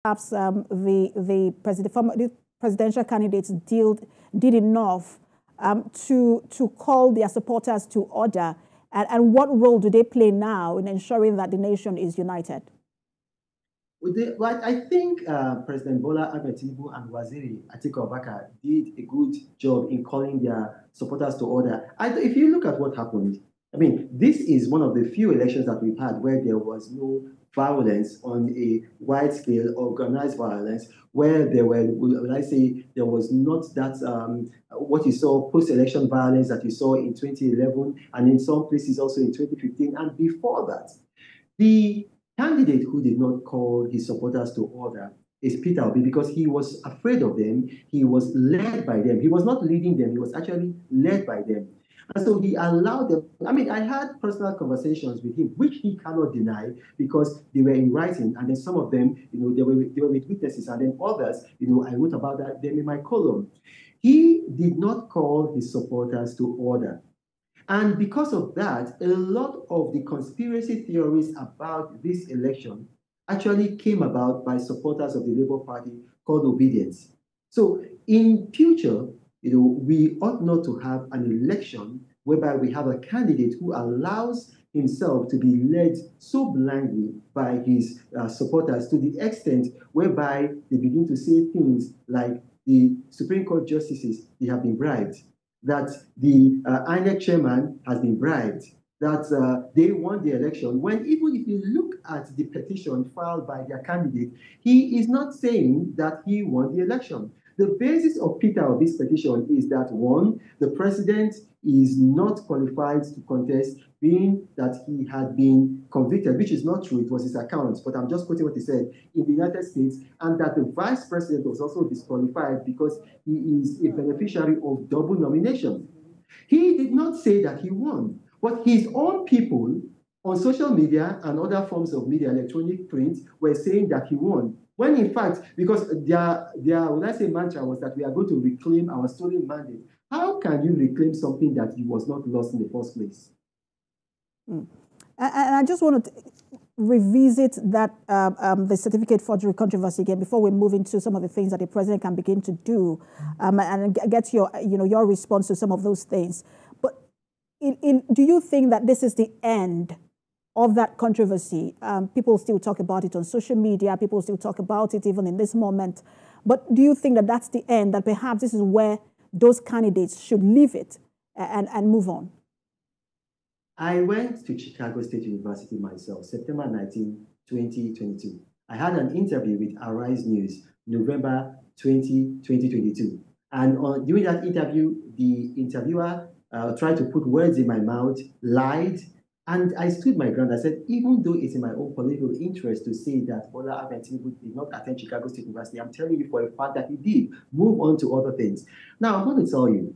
perhaps the presidential candidates did enough to call their supporters to order, and what role do they play now in ensuring that the nation is united? Well, I think President Bola Ahmed Tinubu and Waziri Atiku Abubakar did a good job in calling their supporters to order. If you look at what happened, I mean, this is one of the few elections that we've had where there was no violence on a wide scale, organized violence, where there were, when I say there was not that, what you saw post-election violence that you saw in 2011 and in some places also in 2015 and before that. The candidate who did not call his supporters to order is Peter Obi because he was afraid of them. He was led by them. He was not leading them. He was actually led by them. And so he allowed them. I mean, I had personal conversations with him, which he cannot deny because they were in writing. And then some of them, they were with witnesses. And then others, I wrote about them in my column. He did not call his supporters to order. And because of that, a lot of the conspiracy theories about this election actually came about by supporters of the Labour Party called obedience. So in future, we ought not to have an election whereby we have a candidate who allows himself to be led so blindly by his supporters to the extent whereby they begin to say things like the Supreme Court justices, they have been bribed, that the INEC chairman has been bribed, that they won the election, when even if you look at the petition filed by their candidate, he is not saying that he won the election. The basis of Peter Obi's petition is that, one, the president is not qualified to contest, being that he had been convicted, which is not true, it was his account, but I'm just quoting what he said, in the United States, and that the vice president was also disqualified because he is a beneficiary of double nomination. He did not say that he won, but his own people on social media and other forms of media, electronic print, were saying that he won. When in fact, because their when I say mantra was that we are going to reclaim our stolen mandate. How can you reclaim something that was not lost in the first place? And I just want to revisit that the certificate forgery controversy again before we move into some of the things that the president can begin to do, and get your response to some of those things. But do you think that this is the end of that controversy? People still talk about it on social media. People still talk about it even in this moment. But do you think that that's the end, that perhaps this is where those candidates should leave it and move on? I went to Chicago State University myself, September 19, 2022. I had an interview with Arise News, November 20, 2022. And during that interview, the interviewer tried to put words in my mouth, lied, and I stood my ground. I said, even though it's in my own political interest to say that Bola Ahmed Tinubu did not attend Chicago State University, I'm telling you for a fact that he did. Move on to other things. Now, I'm going to tell you,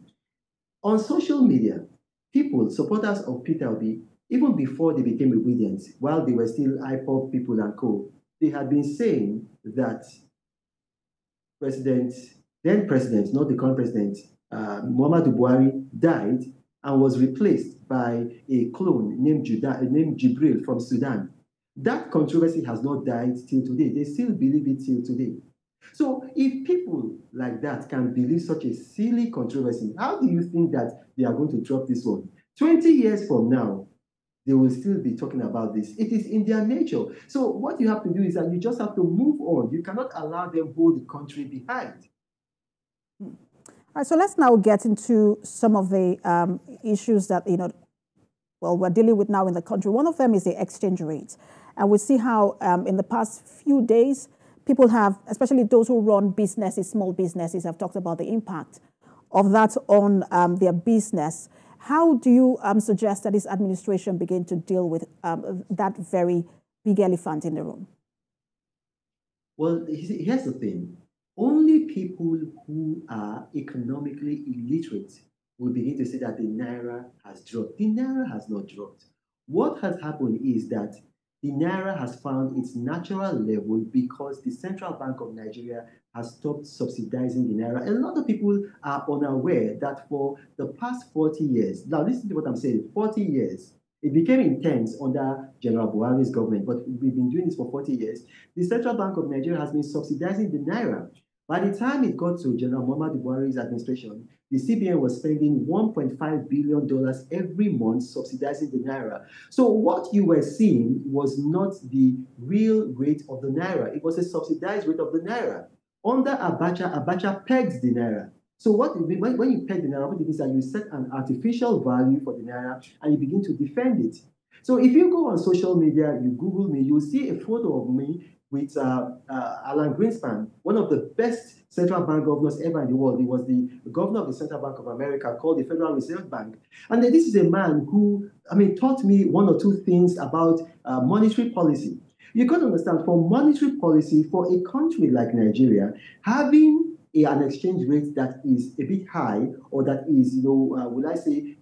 on social media, people, supporters of Peter Obi, even before they became obedient, while they were still IPOB people and co, they had been saying that then president, not the current president, Muhammadu Buhari, died and was replaced by a clone named Jibril from Sudan. That controversy has not died till today. They still believe it till today. So if people like that can believe such a silly controversy, how do you think that they are going to drop this one? 20 years from now, they will still be talking about this. It is in their nature. So what you have to do is that you just have to move on. You cannot allow them hold the country behind. All right, so let's now get into some of the issues that, we're dealing with now in the country. One of them is the exchange rate. And we see how in the past few days, people have, especially those who run businesses, small businesses, have talked about the impact of that on their business. How do you suggest that this administration begin to deal with that very big elephant in the room? Well, here's the thing. Only people who are economically illiterate will begin to say that the Naira has dropped. The Naira has not dropped. What has happened is that the Naira has found its natural level because the Central Bank of Nigeria has stopped subsidizing the Naira. A lot of people are unaware that for the past 40 years, now listen to what I'm saying, 40 years, It became intense under General Buhari's government, but we've been doing this for 40 years. The Central Bank of Nigeria has been subsidizing the naira. By the time it got to General Muhammadu Buhari's administration, the CBN was spending $1.5 billion every month subsidizing the naira. So what you were seeing was not the real rate of the naira. It was a subsidized rate of the naira. Under Abacha, Abacha pegs the naira. So when you peg the naira, what it is that you set an artificial value for the naira and you begin to defend it. So if you go on social media, you Google me, you'll see a photo of me with Alan Greenspan, one of the best central bank governors ever in the world. He was the governor of the Central Bank of America, called the Federal Reserve Bank. And this is a man who, taught me one or two things about monetary policy. You got to understand, for monetary policy, for a country like Nigeria, having an exchange rate that is a bit high, or that is, would I say,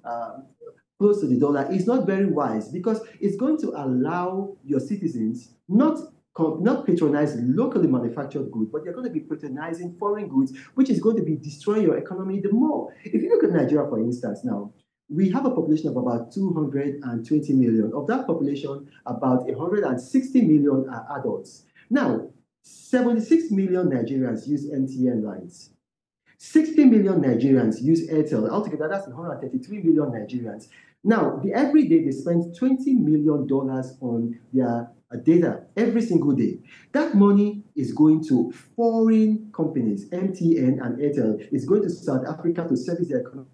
close to the dollar, is not very wise, because it's going to allow your citizens not patronize locally manufactured goods, but you're going to be patronizing foreign goods, which is going to be destroying your economy the more. If you look at Nigeria, for instance, now, we have a population of about 220 million. Of that population, about 160 million are adults. Now, 76 million Nigerians use MTN lines. 60 million Nigerians use Airtel. Altogether, that's 133 million Nigerians. Now, every day they spend $20 million on their data every single day. That money is going to foreign companies. MTN and Airtel is going to South Africa to service their economy.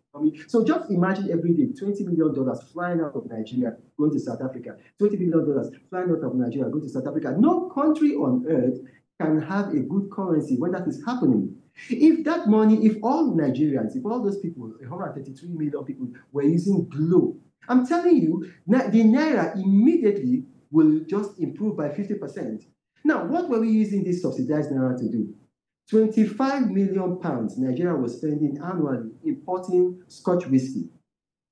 So just imagine every day $20 million flying out of Nigeria going to South Africa. $20 million flying out of Nigeria going to South Africa. No country on earth can have a good currency when that is happening. If that money, if all Nigerians, if all those people, 133 million people, were using Glo, I'm telling you, the naira immediately will just improve by 50%. Now, what were we using this subsidized naira to do? 25 million pounds Nigeria was spending annually importing Scotch whiskey.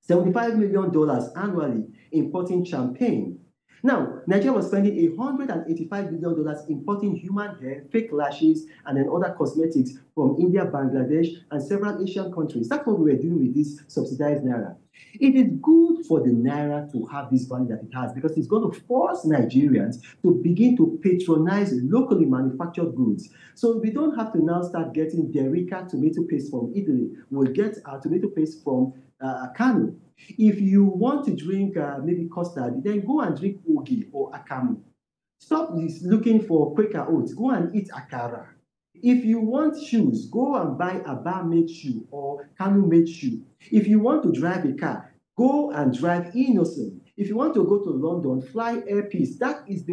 $75 million annually importing champagne. Now, Nigeria was spending $185 million importing human hair, fake lashes, and then other cosmetics from India, Bangladesh, and several Asian countries. That's what we were doing with this subsidized naira. It is good for the naira to have this value that it has, because it's going to force Nigerians to begin to patronize locally manufactured goods. So we don't have to now start getting Derica tomato paste from Italy. We'll get our tomato paste from Kano. If you want to drink maybe custard, then go and drink Ogi or Akamu. Stop looking for Quaker oats. Go and eat Akara. If you want shoes, go and buy a bar-made shoe or Kano-made shoe. If you want to drive a car, go and drive Innocent. If you want to go to London, fly Air Peace. That is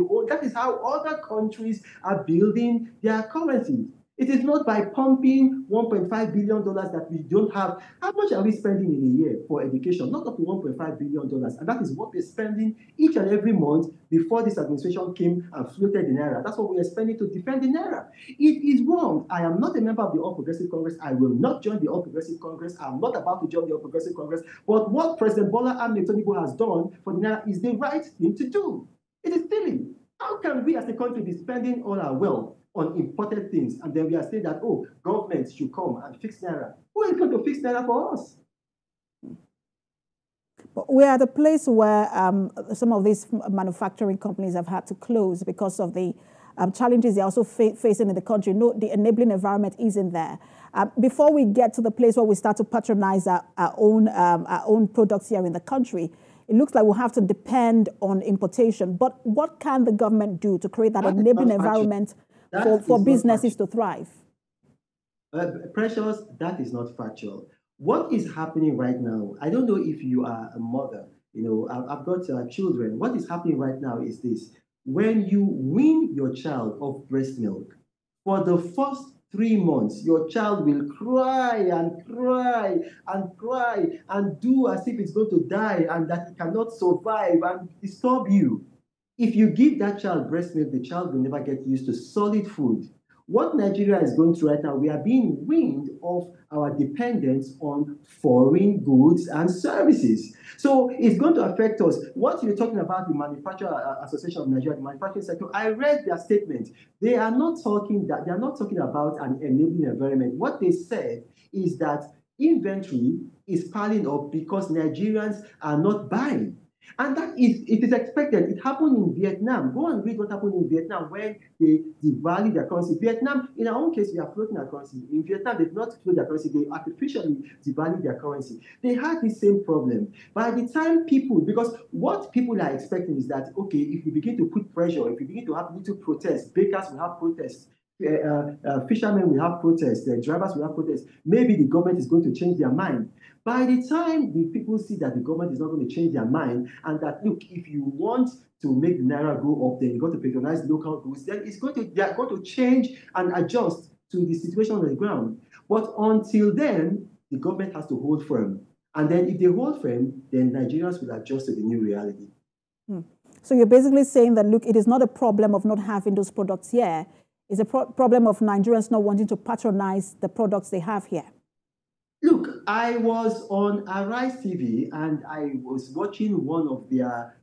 how other countries are building their currency. It is not by pumping $1.5 billion that we don't have. How much are we spending in a year for education? Not up to $1.5 billion. And that is what we're spending each and every month before this administration came and floated the naira. That's what we are spending to defend the naira. It is wrong. I am not a member of the All Progressive Congress. I will not join the All Progressive Congress. I'm not about to join the All Progressive Congress. But what President Bola Ahmed Tinubu has done for the naira is the right thing to do. It is silly. How can we as a country be spending all our wealth on imported things, and then we are saying that, oh, government should come and fix naira? Who is going to fix naira for us? But we're at a place where some of these manufacturing companies have had to close because of the challenges they're also facing in the country. No, the enabling environment isn't there. Before we get to the place where we start to patronize our own products here in the country, it looks like we'll have to depend on importation. But what can the government do to create that enabling environment for businesses to thrive? Precious, that is not factual. What is happening right now, I don't know if you are a mother, I've got children. What is happening right now is this. When you wean your child of breast milk, for the first 3 months, your child will cry and cry and cry and do as if it's going to die and that it cannot survive and disturb you. If you give that child breast milk, the child will never get used to solid food. What Nigeria is going through right now, we are being weaned of our dependence on foreign goods and services. So it's going to affect us. What you're talking about, the Manufacturing Association of Nigeria, the manufacturing sector, I read their statement. They are not talking about an enabling environment. What they said is that inventory is piling up because Nigerians are not buying. And it is expected. It happened in Vietnam. Go and read what happened in Vietnam when they devalued their currency. Vietnam, in our own case, we are floating our currency. In Vietnam, they did not float their currency. They artificially devalued their currency. They had the same problem. By the time because what people are expecting is that, okay, if we begin to put pressure, if we begin to have little protests, bakers will have protests, fishermen will have protests, drivers will have protests, maybe the government is going to change their mind. By the time the people see that the government is not going to change their mind, and that, look, if you want to make the naira go up, then you got to patronize local goods, then they are going to change and adjust to the situation on the ground. But until then, the government has to hold firm. And then if they hold firm, then Nigerians will adjust to the new reality. So you're basically saying that, look, it is not a problem of not having those products here. It's a problem of Nigerians not wanting to patronize the products they have here. Look, I was on Arise TV and I was watching one of their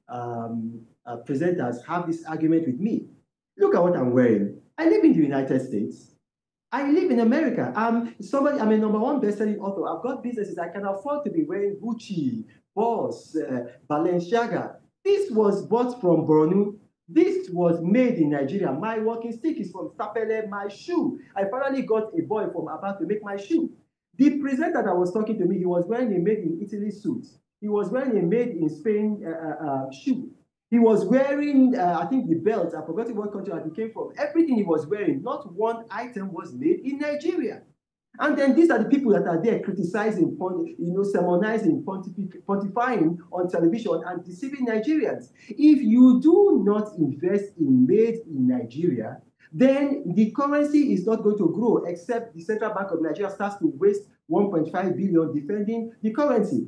presenters have this argument with me. Look at what I'm wearing. I live in the United States. I live in America. I'm a #1 best-selling author. I've got businesses. I can afford to be wearing Gucci, Boss, Balenciaga. This was bought from Borno. This was made in Nigeria. My walking stick is from Sapele. My shoe, I finally got a boy from Aba to make my shoe. The presenter that was talking to me, he was wearing a made in Italy suit. He was wearing a made in Spain shoe. He was wearing, I think, the belt. I forgot what country it came from. Everything he was wearing, not one item was made in Nigeria. And then these are the people that are there criticizing, sermonizing, pontifying on television and deceiving Nigerians. If you do not invest in made in Nigeria, then the currency is not going to grow, except the Central Bank of Nigeria starts to waste 1.5 billion defending the currency.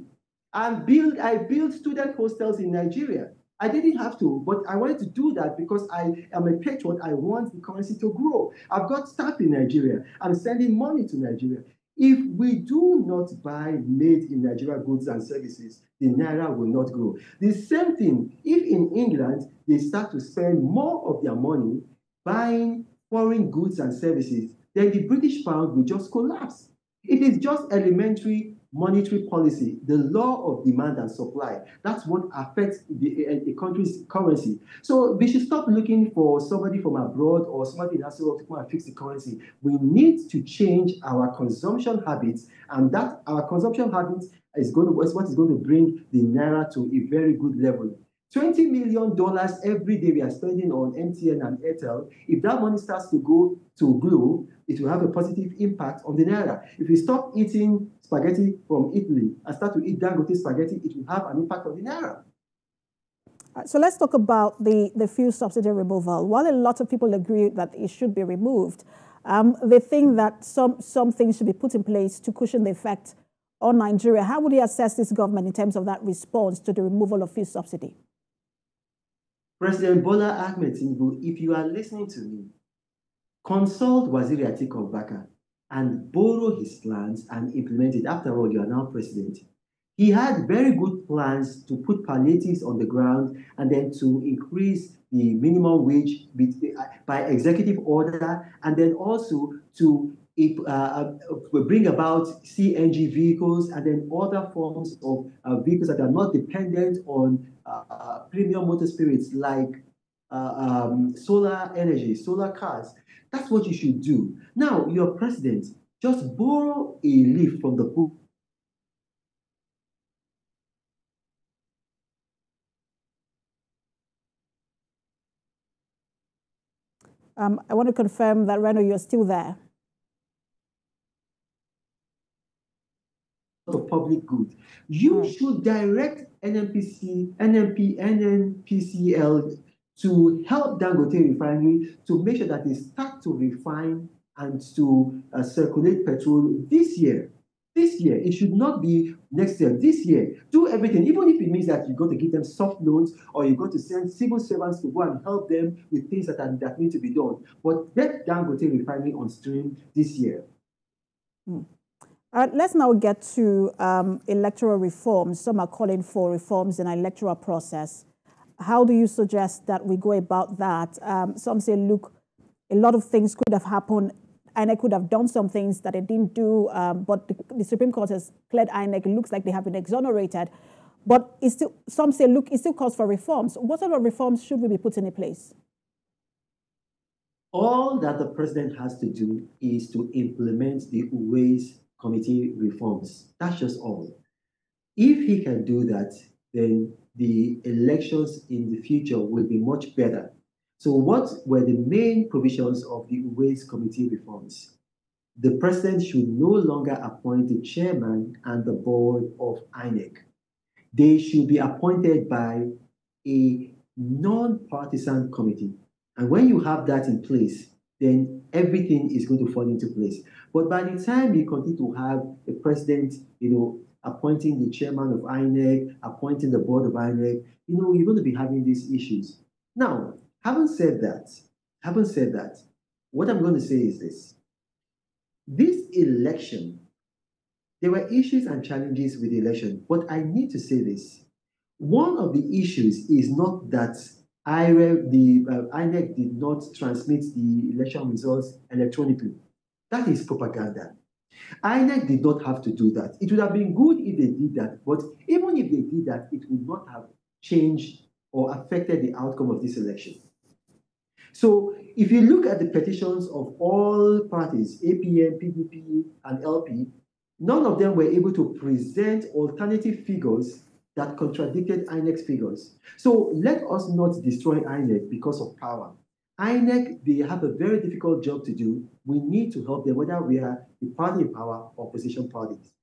I built student hostels in Nigeria. I didn't have to, but I wanted to do that because I am a patriot. I want the currency to grow. I've got staff in Nigeria. I'm sending money to Nigeria. If we do not buy made in Nigeria goods and services, the naira will not grow. The same thing, if in England, they start to spend more of their money buying foreign goods and services, then the British pound will just collapse. It is just elementary monetary policy, the law of demand and supply. That's what affects the country's currency. So we should stop looking for somebody from abroad or somebody in Africa to come and fix the currency. We need to change our consumption habits, and that our consumption habits is what is going to bring the naira to a very good level. $20 million every day we are spending on MTN and Airtel. If that money starts to go to Glo, it will have a positive impact on the naira. If we stop eating spaghetti from Italy and start to eat Dangote spaghetti, it will have an impact on the naira. So let's talk about the fuel subsidy removal. While a lot of people agree that it should be removed, they think that some things should be put in place to cushion the effect on Nigeria. How would you assess this government in terms of that response to the removal of fuel subsidy? President Bola Ahmed Tinubu, if you are listening to me, consult Waziri Atiku Abubakar and borrow his plans and implement it. After all, you are now president. He had very good plans to put palliatives on the ground and then to increase the minimum wage by executive order, and then also to bring about CNG vehicles and then other forms of vehicles that are not dependent on premium motor spirits like solar energy, solar cars. That's what you should do. Now, you're president. Just borrow a leaf from the book. I want to confirm that, Reno, you're still there. Of public good. You should direct NNPCL to help Dangote Refinery to make sure that they start to refine and to circulate petrol this year. This year, it should not be next year. This year, do everything, even if it means that you got to give them soft loans or you got to send civil servants to go and help them with things that need to be done. But get Dangote Refinery on stream this year. Let's now get to electoral reforms. Some are calling for reforms in our electoral process. How do you suggest that we go about that? Some say, look, a lot of things could have happened. INEC could have done some things that it didn't do, but the Supreme Court has cleared INEC. It looks like they have been exonerated. But it's still, some say, look, it still calls for reforms. What sort of reforms should we be putting in place? All that the president has to do is to implement the Ways Committee reforms. That's just all. If he can do that, then the elections in the future will be much better. So, what were the main provisions of the Ways Committee reforms? The president should no longer appoint the chairman and the board of INEC. They should be appointed by a non-partisan committee. And when you have that in place, then everything is going to fall into place. But by the time you continue to have a president, appointing the chairman of INEC, appointing the board of INEC, you're going to be having these issues. Now, having said that, what I'm going to say is this. This election, there were issues and challenges with the election, but I need to say this. One of the issues is not that INEC did not transmit the election results electronically. That is propaganda. INEC did not have to do that. It would have been good if they did that, but even if they did that, it would not have changed or affected the outcome of this election. So if you look at the petitions of all parties, APM, PDP, and LP, none of them were able to present alternative figures that contradicted INEC's figures. So let us not destroy INEC because of power. INEC, they have a very difficult job to do. We need to help them, whether we are the party in power or opposition parties.